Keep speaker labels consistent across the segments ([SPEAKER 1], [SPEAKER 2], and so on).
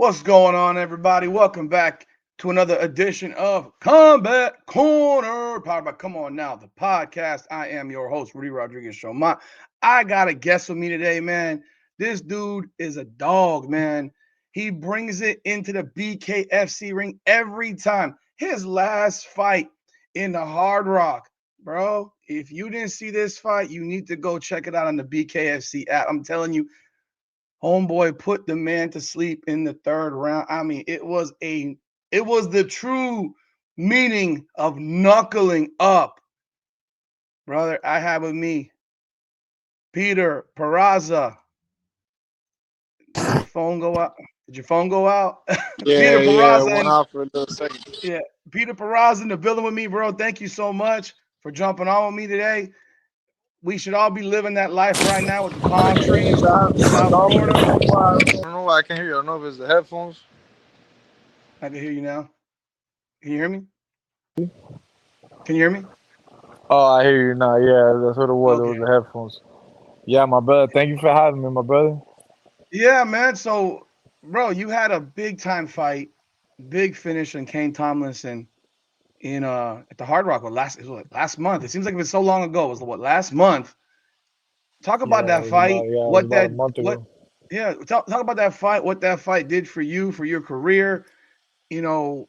[SPEAKER 1] What's going on, everybody? Welcome back to another edition of Combat Corner, powered by Come On Now, the podcast. I am your host, Rudy Rodriguez Show. I got a guest with me today, man. This dude is a dog, man. He brings it into the BKFC ring every time. His last fight in the Hard Rock, bro. If you didn't see this fight, you need to go check it out on the BKFC app. I'm telling you, homeboy put the man to sleep in the third round. I mean, it was the true meaning of knuckling up. Brother, I have with me Peter Peraza. Did your phone go out? Peter
[SPEAKER 2] Yeah,
[SPEAKER 1] Peraza
[SPEAKER 2] went
[SPEAKER 1] and
[SPEAKER 2] off for a little second.
[SPEAKER 1] yeah, Peter Peraza in the building with me, bro. Thank you so much for jumping on with me today. We should all be living that life right now with the palm trees in South Florida.
[SPEAKER 2] I don't know why I can't hear you. I don't know if it's the headphones.
[SPEAKER 1] I can hear you now. Can you hear me? Can you hear me?
[SPEAKER 2] Oh, I hear you now. Yeah, that's what it was. It was
[SPEAKER 1] Okay.
[SPEAKER 2] the headphones. Yeah, my brother. Thank you for having me, my brother.
[SPEAKER 1] Yeah, man. So, bro, you had a big time fight, big finish on Kane Tomlinson in at the Hard Rock. Last month? It seems like it was so long ago. It was what, last month? Talk about
[SPEAKER 2] Yeah,
[SPEAKER 1] that fight.
[SPEAKER 2] it was about a month
[SPEAKER 1] What
[SPEAKER 2] ago.
[SPEAKER 1] yeah, talk about that fight, what that fight did for you, for your career,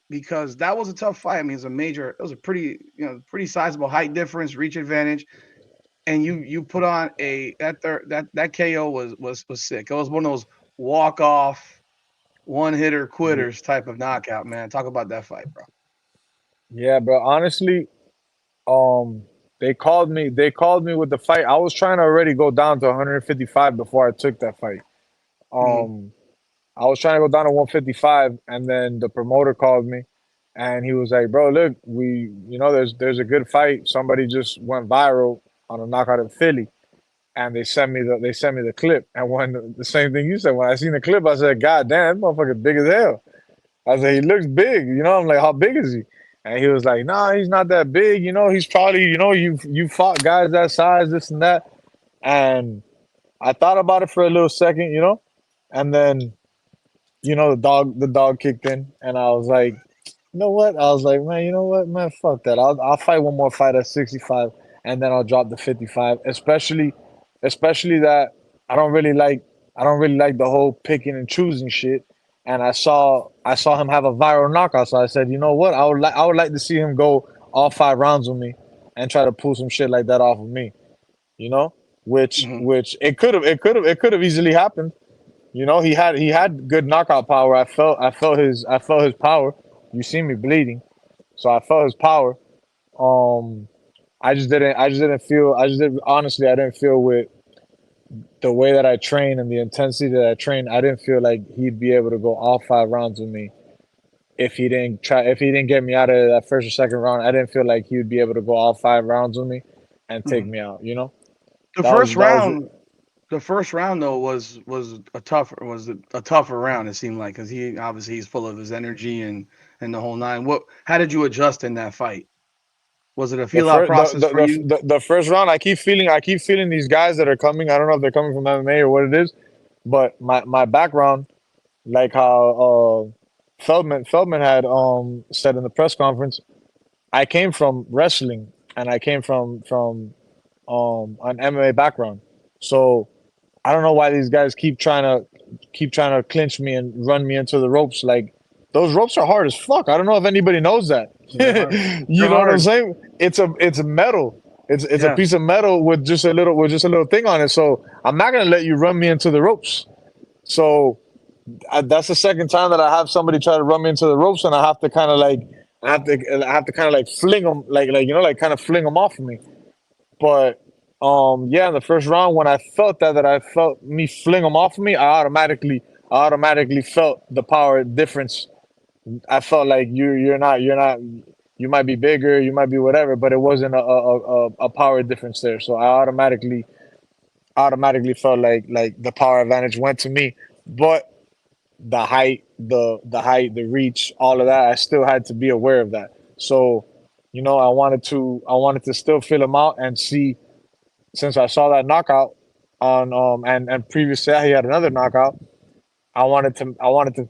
[SPEAKER 1] because that was a tough fight. I mean, it was a pretty, pretty sizable height difference, reach advantage. And you put on that KO was sick. It was one of those walk off one hitter quitters type of knockout, man. Talk about that fight, bro.
[SPEAKER 2] Yeah, bro. Honestly, um, they called me. They called me with the fight. I was trying to already go down to 155 before I took that fight.
[SPEAKER 1] Mm-hmm.
[SPEAKER 2] Um, I was trying to go down to 155, and then the promoter called me, and he was like, "Bro, look, there's a good fight. Somebody just went viral on a knockout in Philly, and they sent me the clip. And when the same thing you said, when I seen the clip, I said, God damn, that motherfucker big as hell. I said, he looks big. I'm like, how big is he? And he was like, Nah, he's not that big. He's probably, you fought guys that size, this and that. And I thought about it for a little second, and then the dog kicked in, and I was like, you know what? I was like, man, you know what, man, fuck that. I'll fight one more fight at 65, and then I'll drop the 55. Especially that I don't really like I don't really like the whole picking and choosing shit. And I saw him have a viral knockout, so I said, you know what? I would like to see him go all 5 rounds with me, and try to pull some shit like that off of me. You know, which
[SPEAKER 1] Mm-hmm.
[SPEAKER 2] which it could have easily happened. He had good knockout power. I felt his power. You see me bleeding, so I felt his power. Um, I didn't feel with the way that I train and the intensity that I train. I didn't feel like he'd be able to go all 5 rounds with me if he didn't get me out of that first or second round. I didn't feel like he would be able to go all 5 rounds with me and take
[SPEAKER 1] Mm-hmm.
[SPEAKER 2] me out.
[SPEAKER 1] The
[SPEAKER 2] That was
[SPEAKER 1] first
[SPEAKER 2] that was
[SPEAKER 1] round, the first round though was a tougher round. It seemed like because he's full of his energy and the whole nine. How did you adjust in that fight? Was it a
[SPEAKER 2] the
[SPEAKER 1] feel out
[SPEAKER 2] first
[SPEAKER 1] process for you?
[SPEAKER 2] the first round. I keep feeling these guys that are coming. I don't know if they're coming from MMA or what it is, but my background, like how Feldman had said in the press conference, I came from wrestling, and I came from an MMA background. So I don't know why these guys keep trying to clinch me and run me into the ropes. Like, those ropes are hard as fuck. I don't know if anybody knows that.
[SPEAKER 1] They're hard.
[SPEAKER 2] You
[SPEAKER 1] They're
[SPEAKER 2] know what I'm
[SPEAKER 1] hard.
[SPEAKER 2] saying? It's metal. It's a
[SPEAKER 1] Yeah.
[SPEAKER 2] piece of metal with just a little thing on it. So I'm not gonna let you run me into the ropes. So that's the second time that I have somebody try to run me into the ropes, and I have to kind of like I have to kind of like fling them, like kind of fling them off of me. But yeah, in the first round, when I felt that I felt me fling them off of me, I automatically felt the power difference. I felt like you're not you might be bigger, you might be whatever, but it wasn't a power difference there. So I automatically felt like the power advantage went to me. But the reach, all of that, I still had to be aware of that. So, I wanted to still fill him out and see, since I saw that knockout on and previously he had another knockout. I wanted to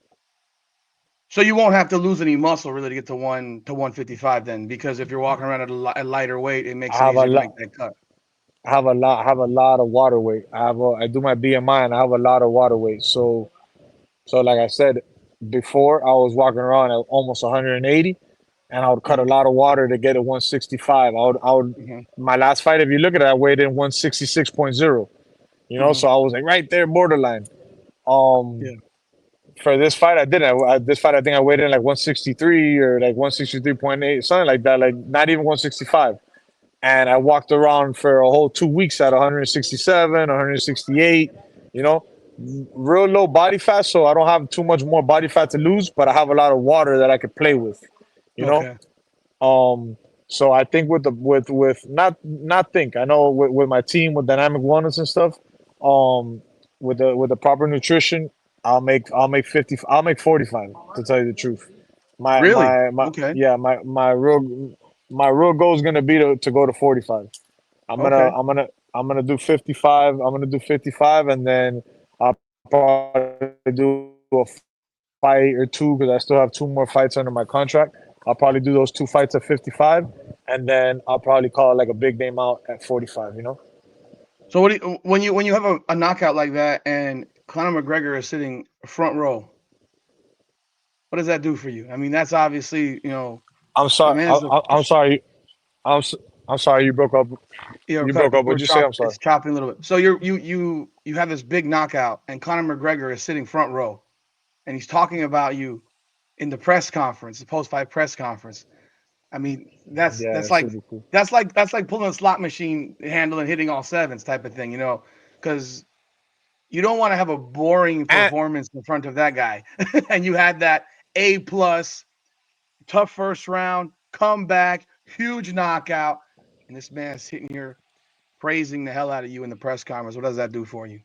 [SPEAKER 1] So you won't have to lose any muscle really to get to 155 then, because if you're walking around at a lighter weight, it makes
[SPEAKER 2] I
[SPEAKER 1] it
[SPEAKER 2] have a
[SPEAKER 1] easier to
[SPEAKER 2] lot.
[SPEAKER 1] make that cut.
[SPEAKER 2] I have a lot of water weight. I do my BMI and I have a lot of water weight. So like I said before, I was walking around at almost 180, and I would cut a
[SPEAKER 1] Mhm,
[SPEAKER 2] lot of water to get to 165. I would
[SPEAKER 1] mhm,
[SPEAKER 2] my last fight, if you look at it, I weighed in 166.0. You know,
[SPEAKER 1] mhm.
[SPEAKER 2] so I was like right there, borderline. Um,
[SPEAKER 1] Yeah.
[SPEAKER 2] for this fight, I didn't. This fight, I think I weighed in like 163 or like 163.8, something like that, like not even 165. And I walked around for a whole 2 weeks at 167, 168. You know, real low body fat, so I don't have too much more body fat to lose, but I have a lot of water that I could play with. You know,
[SPEAKER 1] Okay.
[SPEAKER 2] um, so I think with the with not think I know with my team with dynamic wellness and stuff, um, with the proper nutrition, I'll make 50, I'll make 45 to tell you the truth.
[SPEAKER 1] Really? Okay.
[SPEAKER 2] Yeah, my real goal is gonna be to go to 45. I'm gonna
[SPEAKER 1] Okay.
[SPEAKER 2] I'm gonna I'm gonna do 55. I'm gonna do 55, and then I'll probably do a fight or two because I still have two more fights under my contract. I'll probably do those two fights at 55, and then I'll probably call it like a big name out at 45. You know?
[SPEAKER 1] So what do when you have a knockout like that and Conor McGregor is sitting front row, what does that do for you? I mean, that's obviously,
[SPEAKER 2] I'm
[SPEAKER 1] the
[SPEAKER 2] sorry.
[SPEAKER 1] man's a
[SPEAKER 2] I'm sorry. I'm s- I'm sorry. You broke up. You broke up.
[SPEAKER 1] we're
[SPEAKER 2] What'd you say?
[SPEAKER 1] chop
[SPEAKER 2] I'm sorry.
[SPEAKER 1] it's chopping a little bit. So you have this big knockout and Conor McGregor is sitting front row and he's talking about you in the press conference, the post fight press conference. I mean, that's
[SPEAKER 2] Yeah,
[SPEAKER 1] that's
[SPEAKER 2] that's
[SPEAKER 1] like
[SPEAKER 2] super cool.
[SPEAKER 1] that's like pulling a slot machine handle and hitting all sevens type of thing, because you don't want to have a boring
[SPEAKER 2] And
[SPEAKER 1] performance in front of that guy. And you had that A plus, tough first round, comeback, huge knockout, and this man's sitting here praising the hell out of you in the press conference. What does that do for you?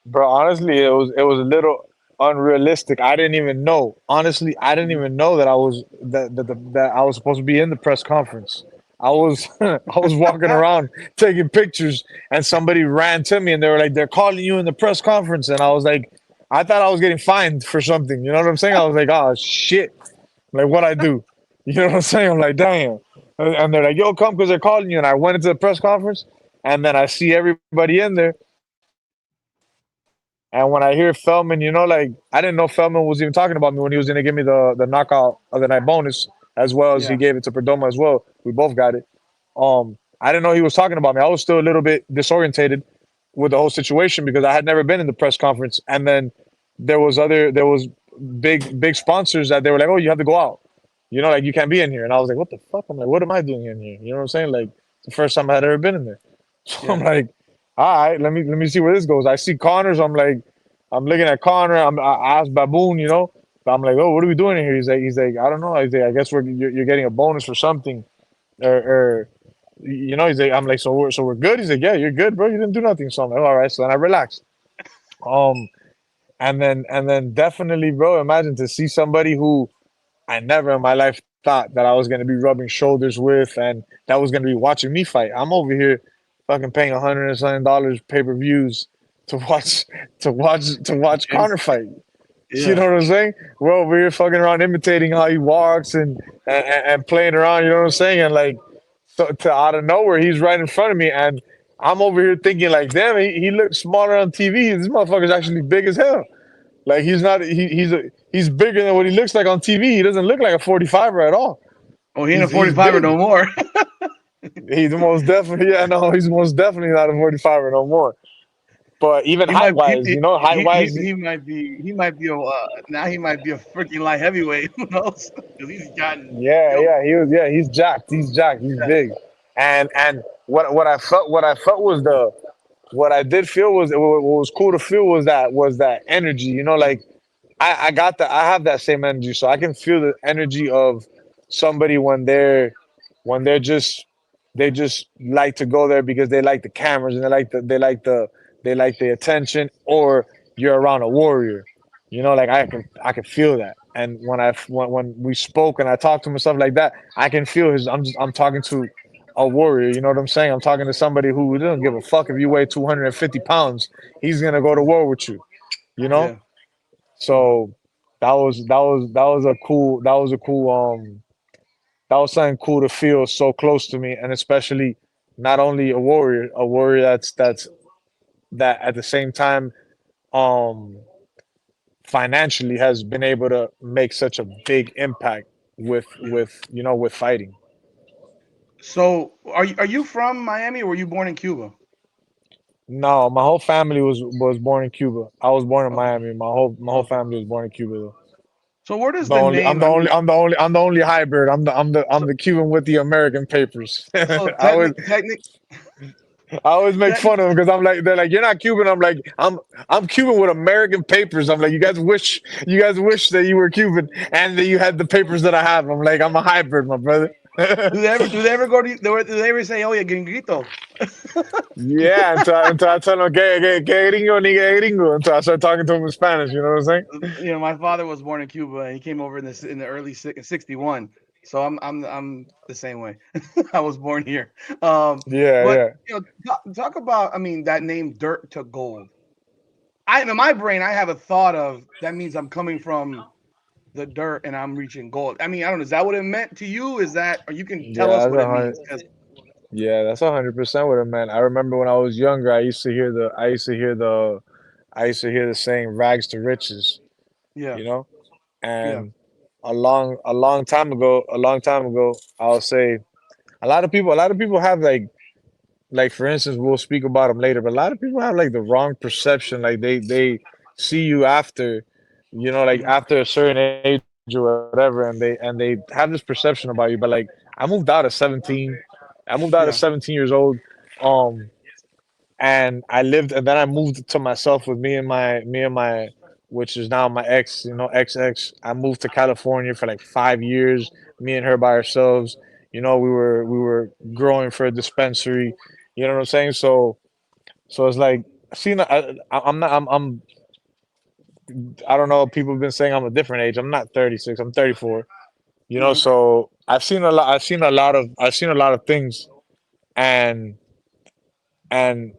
[SPEAKER 2] bro, honestly, it was a little unrealistic. I didn't even know. Honestly, I didn't
[SPEAKER 1] Mhm.
[SPEAKER 2] even know that I was that I was supposed to be in the press conference. I was I was walking around taking pictures, and somebody ran to me, and they were like, "They're calling you in the press conference," and I was like, I thought I was getting fined for something. You know what I'm saying? I was like, "Oh shit!" Like what I do. You know what I'm saying? I'm like, damn. And they're like, yo, come because they're calling you. And I went into the press conference, and then I see everybody in there. And when I hear Feldman, like I didn't know Feldman was even talking about me when he was gonna give me the knockout of the night bonus, as well as he gave it to
[SPEAKER 1] Yeah.
[SPEAKER 2] Perdomo as well. We both got it. I didn't know he was talking about me. I was still a little bit disorientated with the whole situation because I had never been in the press conference. And then there was big sponsors that they were like, oh, you have to go out. You know, like you can't be in here. And I was like, what the fuck? I'm like, what am I doing in here? You know what I'm saying? Like it's the first time I had ever been in there. So I'm
[SPEAKER 1] Yeah.
[SPEAKER 2] like, all right, let me see where this goes. I see Connors. I'm like, I'm looking at Connor. I asked Baboon, you know, but I'm like, oh, what are we doing in here? He's like, I don't know. He's like, I guess you're getting a bonus for something, or you know, he's like, I'm like, so we're good. He's like, yeah, you're good, bro. You didn't do nothing. So I'm like, all right. So then I relaxed. Um, and then definitely, bro, imagine to see somebody who I never in my life thought that I was gonna be rubbing shoulders with, and that was gonna be watching me fight. I'm over here, fucking paying $100 pay per views to watch to watch Connor
[SPEAKER 1] James.
[SPEAKER 2] fight. You
[SPEAKER 1] Yeah.
[SPEAKER 2] know what I'm saying? We're over here fucking around imitating how he walks and playing around. You know what I'm saying? And like, so to out of nowhere, he's right in front of me, and I'm over here thinking like, damn, he looks smaller on TV. This motherfucker's actually big as hell. Like he's not he's bigger than what he looks like on TV. He doesn't look like a 45er at all.
[SPEAKER 1] Oh, he ain't a
[SPEAKER 2] He's
[SPEAKER 1] 45er no
[SPEAKER 2] big.
[SPEAKER 1] more.
[SPEAKER 2] He's most definitely yeah no he's most definitely not a 45er no more. But even
[SPEAKER 1] He might
[SPEAKER 2] height wise, you know, height wise,
[SPEAKER 1] he might be a now he might be a freaking light heavyweight. Who knows? Because he's gotten yo
[SPEAKER 2] he's jacked. He's jacked. He's
[SPEAKER 1] yeah.
[SPEAKER 2] big. And what I felt was the what I did feel was what was cool to feel was that energy. You know, like I got that. I have that same energy, so I can feel the energy of somebody when they're just they just like to go there because they like the cameras and they like the attention, or you're around a warrior. You know, like I can feel that. And when we spoke and I talked to him and stuff like that, I can feel his. I'm talking to a warrior. You know what I'm saying? I'm talking to somebody who doesn't give a fuck if you weigh 250 pounds. He's gonna go to war with you. You know.
[SPEAKER 1] Yeah.
[SPEAKER 2] So that was something cool to feel so close to me, and especially not only a warrior that at the same time um financially has been able to make such a big impact
[SPEAKER 1] Yeah.
[SPEAKER 2] with fighting.
[SPEAKER 1] So, are you from Miami or were you born in Cuba?
[SPEAKER 2] No, my whole family was born in Cuba. I was born in
[SPEAKER 1] Okay.
[SPEAKER 2] Miami. My whole
[SPEAKER 1] Okay.
[SPEAKER 2] family was born in Cuba though.
[SPEAKER 1] So, where does the name? I mean,
[SPEAKER 2] I'm the only hybrid. I'm
[SPEAKER 1] so
[SPEAKER 2] the Cuban with the American papers.
[SPEAKER 1] so
[SPEAKER 2] I always I always make
[SPEAKER 1] technic.
[SPEAKER 2] fun of them because I'm like they're like you're not Cuban. I'm like I'm Cuban with American papers. I'm like you guys wish that you were Cuban and that you had the papers that I have. I'm like I'm a hybrid, my brother.
[SPEAKER 1] Do they ever go to? Do they ever say, "Oh, yeah, gringuito"?
[SPEAKER 2] Yeah, until I tell them que gringo ni que gringo until I start talking to them in Spanish. You know what I'm saying?
[SPEAKER 1] My father was born in Cuba, and he came over in the early 61. So I'm the same way. I was born here.
[SPEAKER 2] Yeah,
[SPEAKER 1] But
[SPEAKER 2] yeah.
[SPEAKER 1] talk about, I mean, that name, dirt to gold. In my brain, I have a thought of that means I'm coming from the dirt and I'm reaching gold. I mean, I don't know. Is that what it meant to you? Is that, or you can tell
[SPEAKER 2] Yeah,
[SPEAKER 1] us
[SPEAKER 2] that's
[SPEAKER 1] what
[SPEAKER 2] a
[SPEAKER 1] it
[SPEAKER 2] hundred.
[SPEAKER 1] means? Because
[SPEAKER 2] Yeah, that's 100% what it meant. I remember when I was younger, I used to hear the saying "rags to riches,"
[SPEAKER 1] yeah,
[SPEAKER 2] you know.
[SPEAKER 1] yeah,
[SPEAKER 2] And a long time ago, I'll say a lot of people have like for instance, we'll speak about them later, but a lot of people have like the wrong perception. Like they see you after, like
[SPEAKER 1] mhm,
[SPEAKER 2] after a certain age or whatever, and they have this perception about you. But like I moved out at 17. I moved out at
[SPEAKER 1] yeah,
[SPEAKER 2] 17 years old. Um, and I lived, and then I moved to myself with which is now my ex, ex. I moved to California for like 5 years. Me and her by ourselves. We were growing for a dispensary. You know what I'm saying? So it's like, see, I'm not, I don't know. People have been saying I'm a different age. I'm not 36. I'm 34.
[SPEAKER 1] hmm
[SPEAKER 2] So I've seen a lot. I've seen a lot of things, and and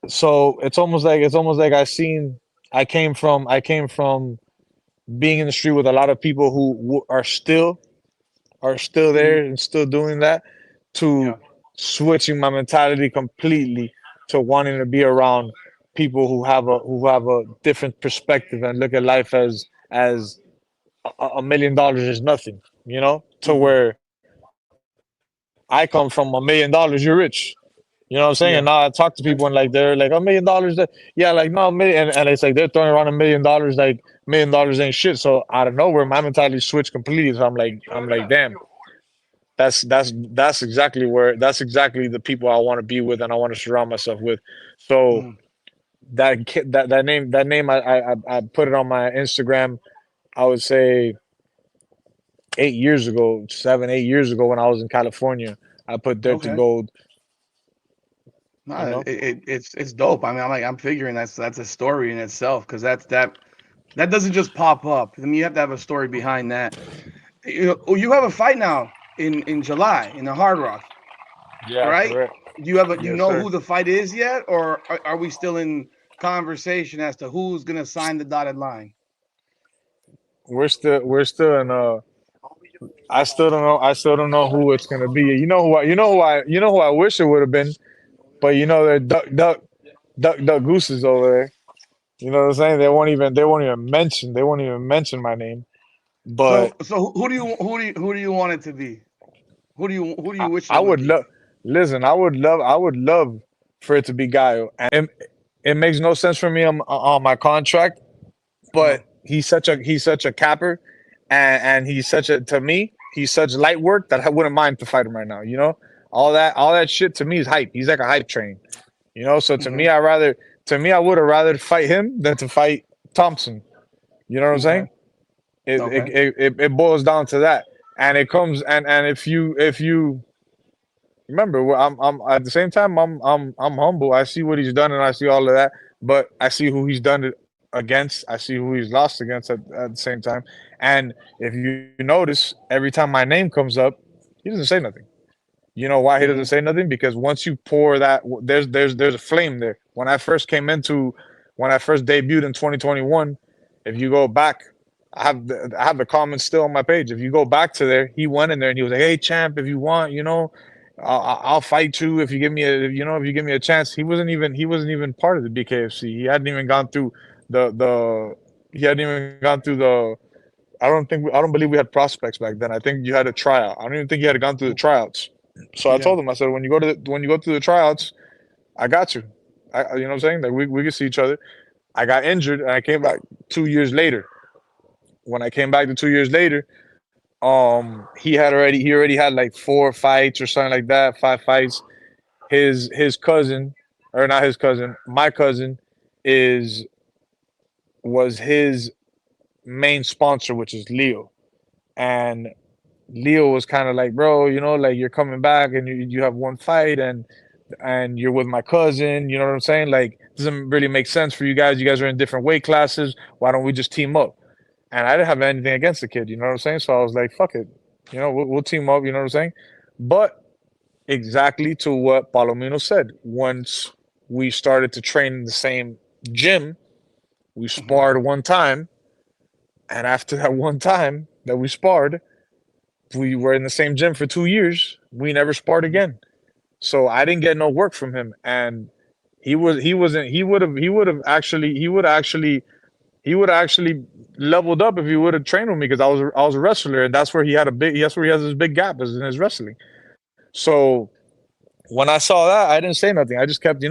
[SPEAKER 2] so it's almost like I came from being in the street with a lot of people who are still
[SPEAKER 1] hmm
[SPEAKER 2] there and still doing that, to
[SPEAKER 1] yeah,
[SPEAKER 2] switching my mentality completely to wanting to be around people who have a different perspective and look at life as $1 million is nothing, to
[SPEAKER 1] hmm
[SPEAKER 2] where I come from $1 million, you're rich. You know what I'm saying? And now I talk to
[SPEAKER 1] yeah,
[SPEAKER 2] people and like they're like $1 million. Yeah, like no million, and it's like they're throwing around $1 million like $1 million ain't shit. So out of nowhere, my mentality switched completely. So I'm like, damn, that's exactly the people I want to be with and I want to surround myself with. So
[SPEAKER 1] hmm
[SPEAKER 2] that name I put it on my Instagram. I would say 8 years ago, 7 8 years ago when I was in California, I put dirt to
[SPEAKER 1] okay.
[SPEAKER 2] gold.
[SPEAKER 1] No,
[SPEAKER 2] You know.
[SPEAKER 1] it's dope. I mean, I'm figuring that's a story in itself because that doesn't just pop up. I mean, you have to have a story behind that. You have a fight now in July in the Hard Rock,
[SPEAKER 2] Yeah,
[SPEAKER 1] right?
[SPEAKER 2] correct.
[SPEAKER 1] Do you
[SPEAKER 2] Yes,
[SPEAKER 1] know
[SPEAKER 2] sir.
[SPEAKER 1] who the fight is yet, or are we still in conversation as to who's gonna sign the dotted line?
[SPEAKER 2] We're still in I still don't know. I still don't know who it's gonna be. You know who I wish it would have been, but they're duck gooses over there. You know what I'm saying? They won't even mention my name.
[SPEAKER 1] So
[SPEAKER 2] But
[SPEAKER 1] so who do you want it to be? Who do you wish it
[SPEAKER 2] I
[SPEAKER 1] would
[SPEAKER 2] would
[SPEAKER 1] be?
[SPEAKER 2] love listen, I would love for it to be Gallo. And it makes no sense for me on my contract,
[SPEAKER 1] Uh-huh.
[SPEAKER 2] but he's such a capper, and he's such a to me he's such light work that I wouldn't mind to fight him right now. All that shit to me is hype. He's like a hype train. So to
[SPEAKER 1] Hmm.
[SPEAKER 2] me I would have rather fight him than to fight Thompson. You know what I'm
[SPEAKER 1] Okay.
[SPEAKER 2] saying? It it,
[SPEAKER 1] Okay.
[SPEAKER 2] it boils down to that. And it comes and if you remember, I'm at the same time I'm humble. I see what he's done and I see all of that, but I see who he's done it against. I see who he's lost against at the same time. And if you notice, every time my name comes up, he doesn't say nothing. You know why he doesn't
[SPEAKER 1] Hmm.
[SPEAKER 2] say nothing? Because once you pour that, there's a flame there. When I first debuted in 2021, If you go back, I have the comments still on my page. If you go back to there, he went in there and he was like, "Hey, champ, if you want, I'll fight you if you give me if you give me a chance." He wasn't even part of the BKFC. He hadn't even gone through the he hadn't even gone through the. I don't believe we had prospects back then. I think you had a tryout. I don't even think you had gone through the tryouts. So I
[SPEAKER 1] Yeah.
[SPEAKER 2] told him, I said, when you go through the tryouts, I got you. You know what I'm saying? Like we can see each other. I got injured and I came back 2 years later. When I came back to 2 years later, he already had like 4 fights or something like that, 5 fights. His cousin, or not his cousin, my cousin is was his main sponsor, which is Leo. And Leo was kind of like, bro, like you're coming back and you have 1 fight and you're with my cousin. You know what I'm saying? Like, doesn't really make sense for you guys. You guys are in different weight classes. Why don't we just team up? And I didn't have anything against the kid. You know what I'm saying? So I was like, fuck it. We'll team up. You know what I'm saying? But exactly to what Palomino said. Once we started to train in the same gym, we sparred one time. And after that one time that we sparred, we were in the same gym for 2 years. We never sparred again. So I didn't get no work from him. And he wasn't he would have actually leveled up if he would have trained with me because I was a wrestler and that's where he has his big gap is in his wrestling. So when I saw that, I didn't say nothing. I just kept,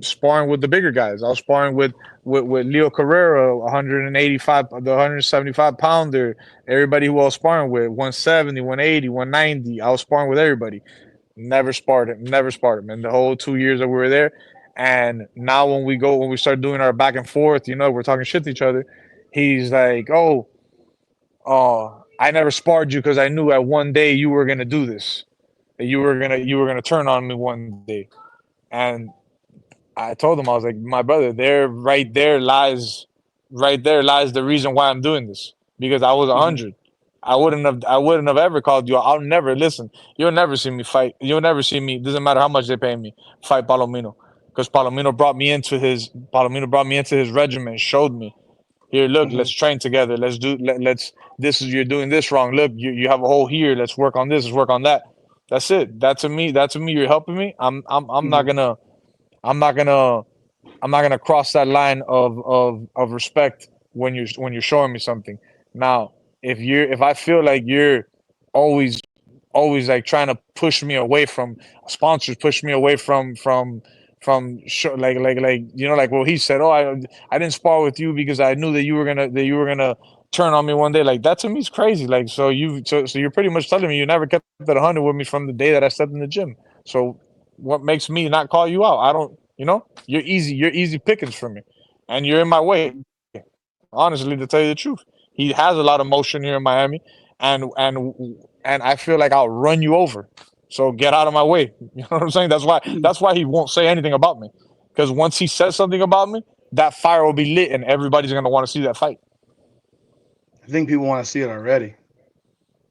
[SPEAKER 2] sparring with the bigger guys. I was sparring with Leo Carrera, 185, the 175 pounder, everybody who I was sparring with, 170, 180, 190. I was sparring with everybody. Never sparred him in the whole 2 years that we were there. And now when we start doing our back and forth, we're talking shit to each other. He's like, I never sparred you because I knew that one day you were gonna do this. That you were gonna turn on me one day. And I told him, I was like, my brother, right there lies the reason why I'm doing this. Because I was 100. I wouldn't have ever called you. I'll never listen. You'll never see me fight. You'll never see me. Doesn't matter how much they pay me. Fight Palomino. Because Palomino brought me into his regiment, showed me. Here, look, let's train together. Let's this is you're doing this wrong. Look, you have a hole here. Let's work on this, let's work on that. That's it. That to me, you're helping me. I'm not gonna I'm not gonna cross that line of respect when you're showing me something. Now, if I feel like you're always like trying to push me away from sponsors, push me away like what he said. Oh, I didn't spar with you because I knew that you were gonna turn on me one day. Like that to me is crazy. Like so you're pretty much telling me you never kept that 100 with me from the day that I stepped in the gym. So what makes me not call you out? I don't. You're easy pickings for me, and you're in my way. Honestly, to tell you the truth, he has a lot of motion here in Miami, and and and I feel like I'll run you over. So get out of my way. You know what I'm saying? That's why he won't say anything about me. Because once he says something about me, that fire will be lit and everybody's gonna want to see that fight.
[SPEAKER 1] I think people want to see it already.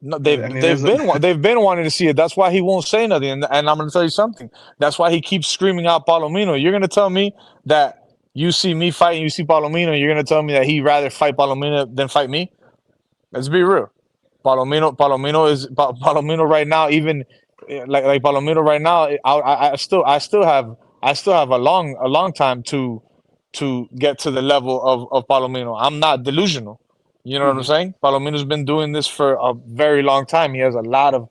[SPEAKER 2] No,
[SPEAKER 1] I mean, there's a
[SPEAKER 2] they've been wanting to see it. That's why he won't say nothing. And I'm gonna tell you something. That's why he keeps screaming out Palomino. You're gonna tell me that you see me fighting, you see Palomino, you're gonna tell me that he'd rather fight Palomino than fight me? Let's be real. Palomino right now. Even like Palomino right now. I still have a long time to get to the level of Palomino. I'm not delusional. You know what I'm
[SPEAKER 1] Mhm.
[SPEAKER 2] saying? Palomino's been doing this for a very long time. He has a lot of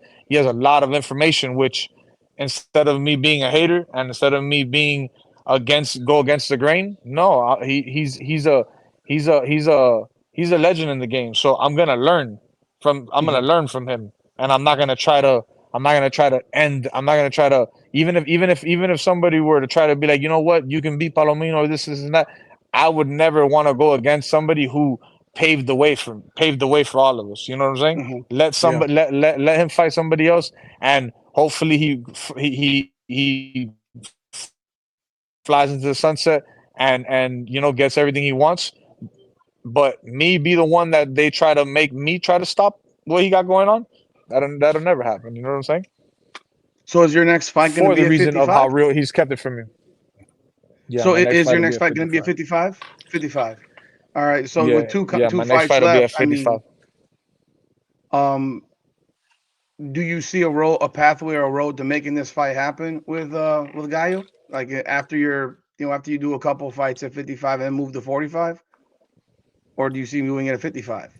[SPEAKER 2] information. Which instead of me being a hater and instead of me being against the grain, no, he's a he's a legend in the game. So I'm gonna
[SPEAKER 1] Mhm.
[SPEAKER 2] learn from him, and I'm not gonna try to even if somebody were to try to be like, you know what, you can beat Palomino, this and that. I would never want to go against somebody who paved the way for all of us. You know what I'm saying?
[SPEAKER 1] Mhm.
[SPEAKER 2] Let
[SPEAKER 1] Yeah.
[SPEAKER 2] somebody let him fight somebody else, and hopefully he flies into the sunset and gets everything he wants. But me be the one that they try to make me try to stop what he got going on. That'll never happen. You know what I'm saying?
[SPEAKER 1] So is your next fight going to
[SPEAKER 2] For
[SPEAKER 1] be
[SPEAKER 2] the
[SPEAKER 1] at
[SPEAKER 2] reason of how
[SPEAKER 1] 55?
[SPEAKER 2] real he's kept it from me. Yeah,
[SPEAKER 1] So
[SPEAKER 2] my next
[SPEAKER 1] is
[SPEAKER 2] fight
[SPEAKER 1] your
[SPEAKER 2] will be
[SPEAKER 1] next
[SPEAKER 2] at
[SPEAKER 1] fight going to be at
[SPEAKER 2] 55.
[SPEAKER 1] 55? 55. All right. So with
[SPEAKER 2] Yeah, yeah.
[SPEAKER 1] two
[SPEAKER 2] My next
[SPEAKER 1] fights
[SPEAKER 2] fight will be
[SPEAKER 1] left,
[SPEAKER 2] at
[SPEAKER 1] I mean,
[SPEAKER 2] 55.
[SPEAKER 1] um, do you see a pathway or a road to making this fight happen with Gallo? Like after after you do a couple fights at 55 and move to 45, or do you see him doing it at 55,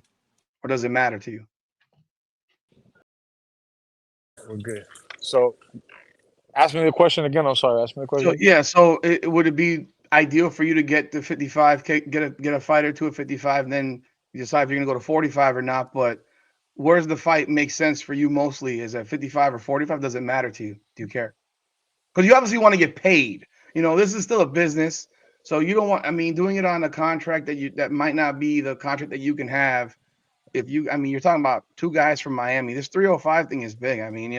[SPEAKER 1] or does it matter to you?
[SPEAKER 2] We're good. So ask me the question again. I'm sorry. Ask me the
[SPEAKER 1] So
[SPEAKER 2] question.
[SPEAKER 1] yeah, so would it be ideal for you to get to 55, get a fight or two at 55, and then you decide if you're gonna go to 45 or not? But where's the fight make sense for you mostly? Is it 55 or 45? Does it matter to you? Do you care? Because you obviously want to get paid. This is still a business, so you don't want. I mean, doing it on a contract that might not be the contract that you can have. If you, I mean, you're talking about two guys from Miami. This 305 thing is big. I mean,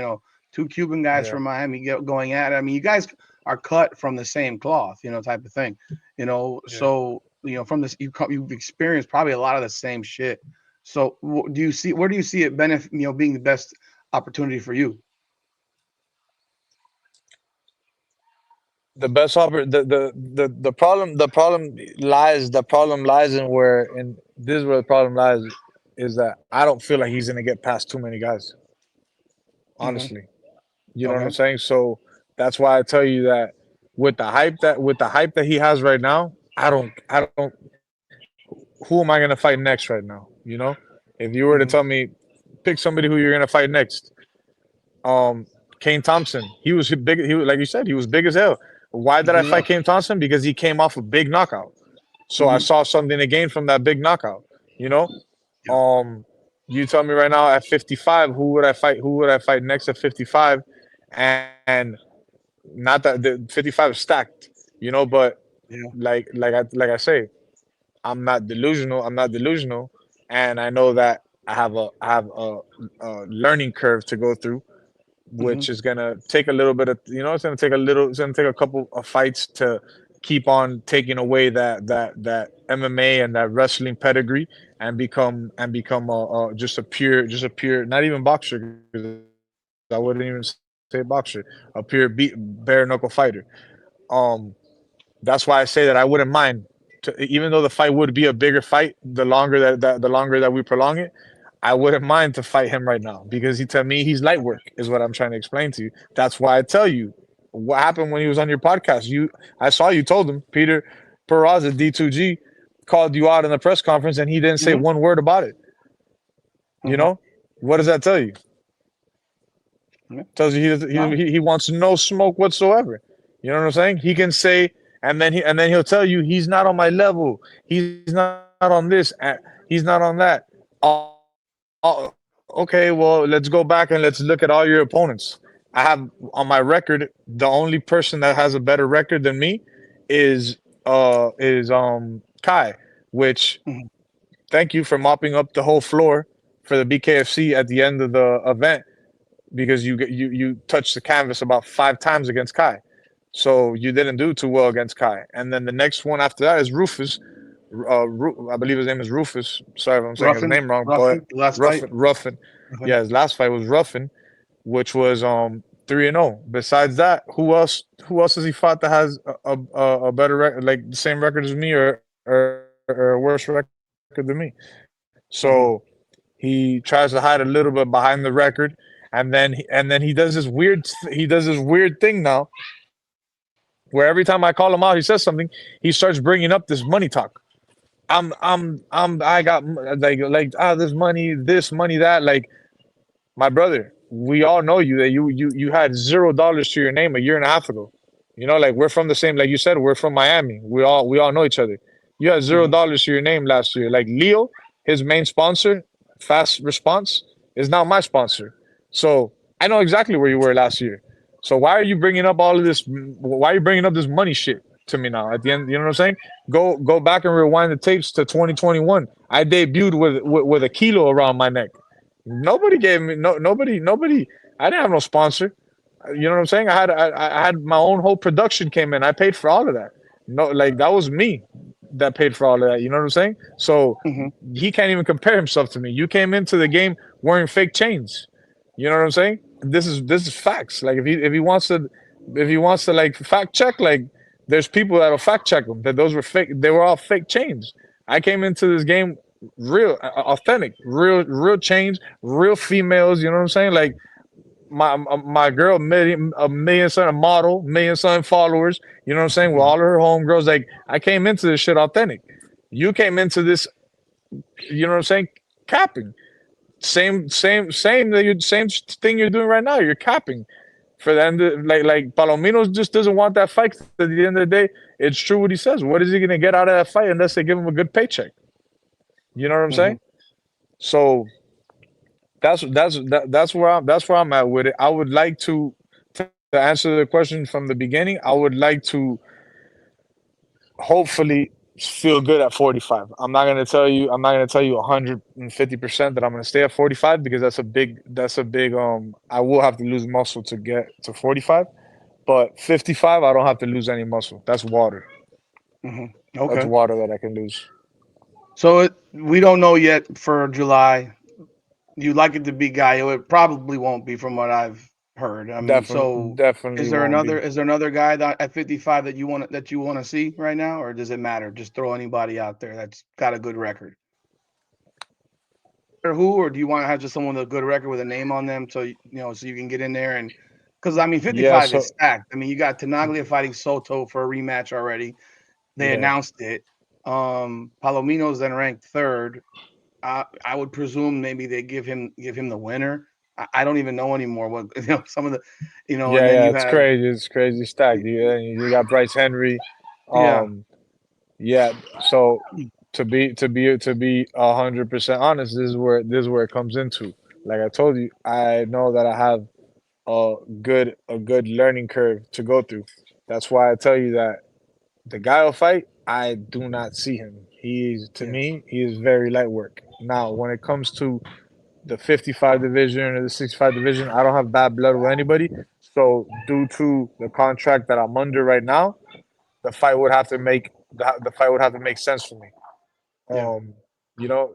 [SPEAKER 1] two Cuban guys
[SPEAKER 2] Yeah,
[SPEAKER 1] from Miami going at it. I mean, you guys are cut from the same cloth, type of thing.
[SPEAKER 2] yeah.
[SPEAKER 1] So from this, you've experienced probably a lot of the same shit. So, do you see where do you see it benefit? Being the best opportunity for you?
[SPEAKER 2] The best the problem lies in where, and this is where the problem lies, is that I don't feel like he's gonna get past too many guys.
[SPEAKER 1] Hmm.
[SPEAKER 2] Honestly, you know what I'm
[SPEAKER 1] Okay.
[SPEAKER 2] saying. So that's why I tell you that with the hype that he has right now, I don't. Who am I gonna fight next right now? If you were to
[SPEAKER 1] Hmm.
[SPEAKER 2] tell me pick somebody who you're gonna fight next, um, Kane Thompson. He was big. He was, like you said, he was big as hell. Why did I
[SPEAKER 1] Yeah.
[SPEAKER 2] fight Kane Thompson? Because he came off a big knockout. So I
[SPEAKER 1] Hmm.
[SPEAKER 2] saw something to gain from that big knockout. You know,
[SPEAKER 1] Yeah.
[SPEAKER 2] um, you tell me right now at 55, who would I fight? Who would I fight next at 55? And not that the 55 is stacked, but
[SPEAKER 1] Yeah.
[SPEAKER 2] like I say, I'm not delusional. I'm not delusional, and I know that I have a learning curve to go through,
[SPEAKER 1] Hmm.
[SPEAKER 2] which is gonna take a little bit of, it's gonna take a couple of fights to keep on taking away that MMA and that wrestling pedigree, and become just a pure, not even boxer, because I wouldn't even say boxer, a pure bare knuckle fighter. Um, that's why I say that I wouldn't mind even though the fight would be a bigger fight, the longer that we prolong it, I wouldn't mind to fight him right now, because to me he's light work,
[SPEAKER 1] Okay.
[SPEAKER 2] is what I'm trying to explain to you. That's why I tell you what happened when he was on your podcast. I saw you told him Peter Peraza D2G called you out in the press conference, and he didn't say
[SPEAKER 1] Hmm.
[SPEAKER 2] one word about it. You
[SPEAKER 1] Hmm.
[SPEAKER 2] know what does that tell you?
[SPEAKER 1] Yeah.
[SPEAKER 2] Tells you
[SPEAKER 1] No.
[SPEAKER 2] he wants no smoke whatsoever. You know what I'm saying? He can say, and then he'll tell you he's not on my level. He's not on this. He's not on that. Okay, well, let's go back and let's look at all your opponents. I have on my record, the only person that has a better record than me is Kai, which,
[SPEAKER 1] Hmm.
[SPEAKER 2] thank you for mopping up the whole floor for the BKFC at the end of the event, because you touched the canvas about 5 times against Kai. So you didn't do too well against Kai. And then the next one after that is Rufus. I believe his name is Rufus. Sorry if I'm saying his
[SPEAKER 1] Ruffin,
[SPEAKER 2] name wrong, but
[SPEAKER 1] Ruffin, the last fight.
[SPEAKER 2] Ruffin.
[SPEAKER 1] Okay.
[SPEAKER 2] Yeah, his last fight was Ruffin, which was 3-0. Besides that, who else has he fought that has a better record, like the same record as me, or a worse record than me? So
[SPEAKER 1] Hmm.
[SPEAKER 2] he tries to hide a little bit behind the record, and then he does this weird thing now, where every time I call him out, he says something. He starts bringing up this money talk. I got this money, that. Like, my brother, we all know you, that you had $0 to your name a year and a half ago. Like, we're from the same, like you said, we're from Miami. We all know each other. You had zero
[SPEAKER 1] Hmm.
[SPEAKER 2] dollars to your name last year. Like, Leo, his main sponsor, Fast Response, is now my sponsor. So I know exactly where you were last year. So why are you bringing up all of this? Why are you bringing up this money shit to me now? At the end, you know what I'm saying? Go back and rewind the tapes to 2021. I debuted with a kilo around my neck. Nobody gave me nobody. I didn't have no sponsor. You know what I'm saying? I had my own whole production came in. I paid for all of that. No, like, that was me that paid for all of that. You know what I'm saying? So
[SPEAKER 1] Hmm.
[SPEAKER 2] he can't even compare himself to me. You came into the game wearing fake chains. You know what I'm saying? This is facts. Like, if he wants to like fact check, like, there's people that'll fact check them that those were fake. They were all fake chains. I came into this game real authentic, real change, real females. You know what I'm saying? Like my girl, a million son, a model, million son followers. You know what I'm saying? With all of her homegirls, like I came into this shit authentic. You came into this, you know what I'm saying? Capping. Same thing you're doing right now. You're capping for the end. Like Palomino just doesn't want that fight. 'Cause at the end of the day, it's true what he says. What is he gonna get out of that fight unless they give him a good paycheck? You know what I'm
[SPEAKER 1] Mm-hmm.
[SPEAKER 2] saying? So that's where I'm at with it. I would like to answer the question from the beginning. I would like to hopefully feel good at 45. I'm not gonna tell you 150% that I'm gonna stay at 45 because that's a big I will have to lose muscle to get to 45. But 55, I don't have to lose any muscle. That's water.
[SPEAKER 1] Mm-hmm.
[SPEAKER 2] That's
[SPEAKER 1] Okay.
[SPEAKER 2] water that I can lose.
[SPEAKER 1] So we don't know yet for July. You like it to be Gallo. It probably won't be from what I've heard.
[SPEAKER 2] Definitely,
[SPEAKER 1] So
[SPEAKER 2] definitely
[SPEAKER 1] is there
[SPEAKER 2] won't
[SPEAKER 1] another
[SPEAKER 2] be.
[SPEAKER 1] is there another guy that at 55 that you want to see right now, or does it matter? Just throw anybody out there that's got a good record. Or who, or do you want to have just someone with a good record with a name on them, so so you can get in there and because
[SPEAKER 2] Yeah.
[SPEAKER 1] 55 is stacked. You got Tenaglia fighting Soto for a rematch already. They
[SPEAKER 2] Yeah.
[SPEAKER 1] announced it. Palomino's then ranked third. I would presume maybe they give him the winner. I don't even know anymore what some of the, and
[SPEAKER 2] Yeah,
[SPEAKER 1] then
[SPEAKER 2] yeah,
[SPEAKER 1] you
[SPEAKER 2] it's
[SPEAKER 1] have
[SPEAKER 2] crazy. It's crazy stacked. You got Bryce Henry.
[SPEAKER 1] yeah.
[SPEAKER 2] Um, yeah. So to be 100% honest, this is where it comes into. Like I told you, I know that I have a good learning curve to go through. That's why I tell you that the guy will fight. I do not see him. To
[SPEAKER 1] Yeah.
[SPEAKER 2] me, he is very light work. Now, when it comes to the 55 division or the 65 division, I don't have bad blood with anybody. So due to the contract that I'm under right now, the fight would have to make sense for me.
[SPEAKER 1] Yeah.
[SPEAKER 2] You know,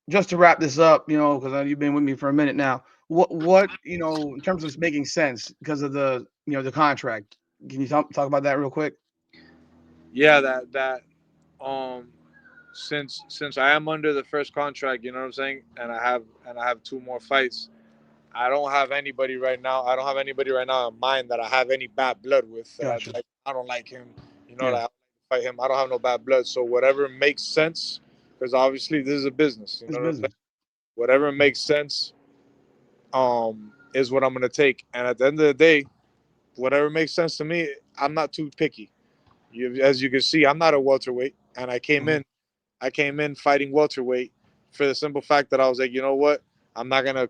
[SPEAKER 1] Just to wrap this up, because you've been with me for a minute now. What in terms of making sense because of the contract? Can you talk about that real quick?
[SPEAKER 2] yeah, that um since I am under the first contract, you know what I'm saying, and I have two more fights. I don't have anybody right now. I don't have anybody right now in mind that I have any bad blood with. That
[SPEAKER 1] Gotcha.
[SPEAKER 2] I don't like him. You know
[SPEAKER 1] Yeah.
[SPEAKER 2] that I fight him. I don't have no bad blood. So whatever makes sense, because obviously this is a business. You
[SPEAKER 1] It's
[SPEAKER 2] know what I'm saying.
[SPEAKER 1] business.
[SPEAKER 2] Whatever makes sense, is what I'm gonna take. And at the end of the day, whatever makes sense to me, I'm not too picky. As you can see, I'm not a welterweight, and
[SPEAKER 1] Hmm.
[SPEAKER 2] I came in fighting welterweight for the simple fact that I was like, you know what? I'm not gonna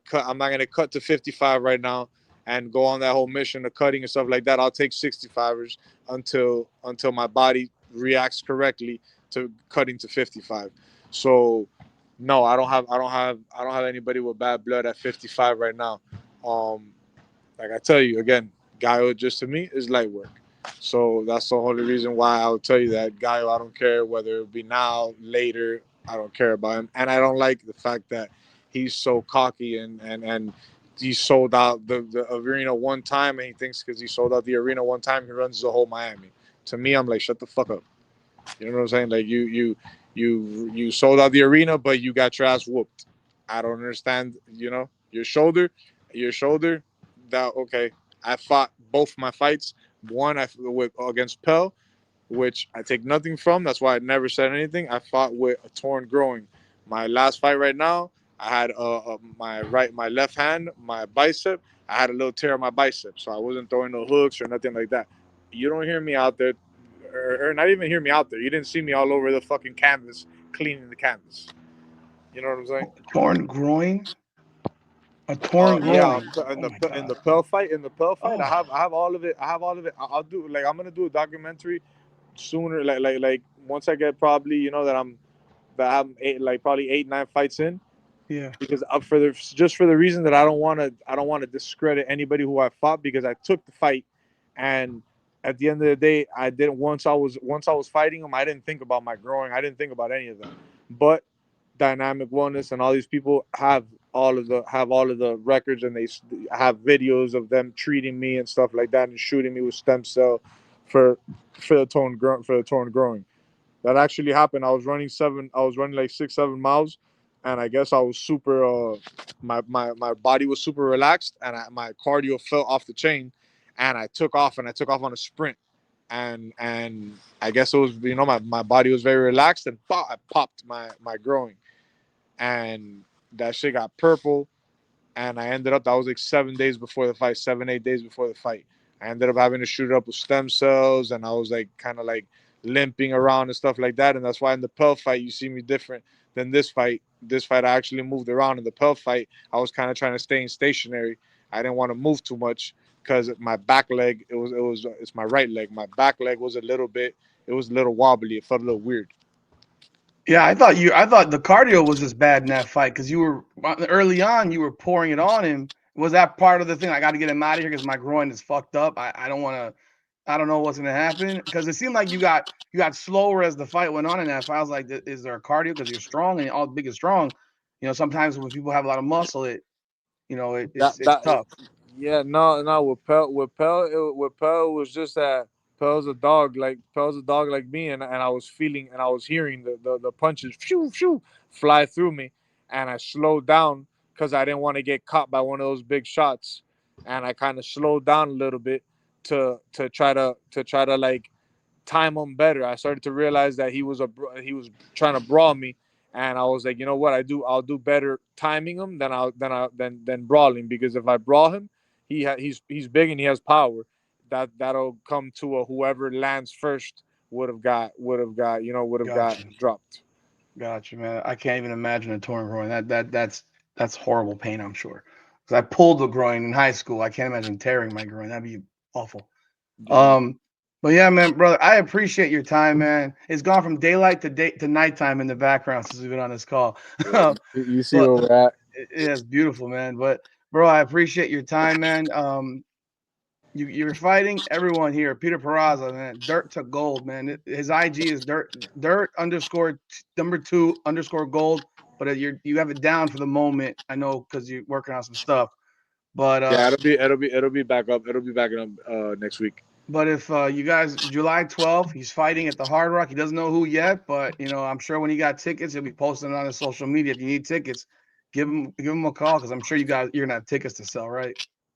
[SPEAKER 2] cut to 55 right now and go on that whole mission of cutting and stuff like that. I'll take 65ers until my body reacts correctly to cutting to 55. So no, I don't have anybody with bad blood at 55 right now. Um, like I tell you again, Gallo just to me is light work. So that's the only reason why I would tell you that Gallo. I don't care whether it be now, later. I don't care about him, and I don't like the fact that he's so cocky and he sold out the arena one time, and he thinks because he sold out the arena one time, he runs the whole Miami. To me, I'm like, shut the fuck up. You know what I'm saying? Like you sold out the arena, but you got your ass whooped. I don't understand. Your shoulder. That okay? I fought both my fights. One against Pell, which I take nothing from. That's why I never said anything. I fought with a torn groin. My last fight right now, I had my left hand, my bicep. I had a little tear on my bicep, so I wasn't throwing no hooks or nothing like that. You don't hear me out there, or not even hear me out there. You didn't see me all over the fucking canvas cleaning the canvas. You know what I'm saying?
[SPEAKER 1] Torn groin. A torn
[SPEAKER 2] Yeah,
[SPEAKER 1] groin. Oh my
[SPEAKER 2] in the
[SPEAKER 1] god.
[SPEAKER 2] Pearl fight, in the Pearl fight,
[SPEAKER 1] Oh.
[SPEAKER 2] I have all of it. I have all of it. I'll do like I'm gonna do a documentary sooner. Like once I get probably that I'm probably 8 9 fights in
[SPEAKER 1] Yeah.
[SPEAKER 2] because for the reason that I don't want to discredit anybody who I fought because I took the fight and at the end of the day I didn't once I was fighting them I didn't think about my growing I didn't think about any of that but dynamic wellness and all these people have all of the records and they have videos of them treating me and stuff like that and shooting me with stem cell for for the torn growing That actually happened. I was running like 6, 7 miles, and I guess I was super. My body was super relaxed, and my cardio fell off the chain, and I took off, and I took off on a sprint, and I guess it was, my body was very relaxed, and I popped my groin, and that shit got purple, and I ended up, that was like 7 days before the fight, 7, 8 days before the fight. I ended up having to shoot it up with stem cells, and I was like kind of like limping around and stuff like that. And that's why in the Pell fight you see me different than this fight. This fight I actually moved around. In the Pell fight I was kind of trying to stay in stationary. I didn't want to move too much because my back leg, it's my right leg. My back leg was a little bit, it was a little wobbly. It felt a little weird.
[SPEAKER 1] Yeah, I thought the cardio was just bad in that fight because you were early on. You were pouring it on him. Was that part of the thing? I got to get him out of here because my groin is fucked up. I don't want to. I don't know what's gonna happen because it seemed like you got slower as the fight went on in that fight. I was like, is there a cardio because you're strong and all big and strong? Sometimes when people have a lot of muscle, it's
[SPEAKER 2] That
[SPEAKER 1] tough.
[SPEAKER 2] Yeah, no. With Pell, it was just that Pell's a dog like me, and I was feeling and I was hearing the punches shoo shoo fly through me, and I slowed down because I didn't want to get caught by one of those big shots, and I kind of slowed down a little bit to try to like time him better. I started to realize that he was trying to brawl me, and I was like, you know what, I'll do better timing him than brawling, because if I brawl him, he's big and he has power. That'll come to a whoever lands first would have got
[SPEAKER 1] Gotcha,
[SPEAKER 2] dropped.
[SPEAKER 1] gotcha, man. I can't even imagine a torn groin. That's horrible pain. I'm sure because I pulled the groin in high school. I can't imagine tearing my groin. That'd be awful.
[SPEAKER 2] Yeah.
[SPEAKER 1] Um, but yeah, man, brother, I appreciate your time, man. It's gone from daylight to nighttime in the background since we've been on this call.
[SPEAKER 2] Yeah, you see
[SPEAKER 1] But
[SPEAKER 2] where we're at.
[SPEAKER 1] yeah, it's beautiful, man. But bro, I appreciate your time, man. You're fighting everyone here. Peter Peraza, man, dirt to gold, man. His IG is dirt underscore number 2 underscore gold. But you have it down for the moment. I know because you're working on some stuff. But
[SPEAKER 2] Yeah, it'll be back up. It'll be back up next week.
[SPEAKER 1] But if you guys, July 12th, he's fighting at the Hard Rock. He doesn't know who yet, but I'm sure when he got tickets, he'll be posting it on his social media. If you need tickets, give him a call because I'm sure you're gonna have tickets to sell, right?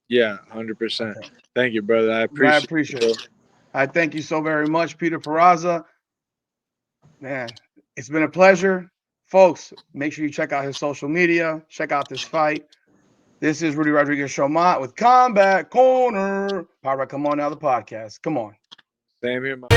[SPEAKER 2] Yeah, 100%.
[SPEAKER 1] Okay.
[SPEAKER 2] Thank you, brother. I
[SPEAKER 1] I
[SPEAKER 2] appreciate it,
[SPEAKER 1] appreciate
[SPEAKER 2] bro.
[SPEAKER 1] it. I thank you so very much, Peter Peraza. Man, it's been a pleasure. Folks, make sure you check out his social media, check out this fight. This is Rudy Rodriguez Showmont with Combat Corner. Powered by Come On Now, the podcast. Come on.
[SPEAKER 2] Same here, man.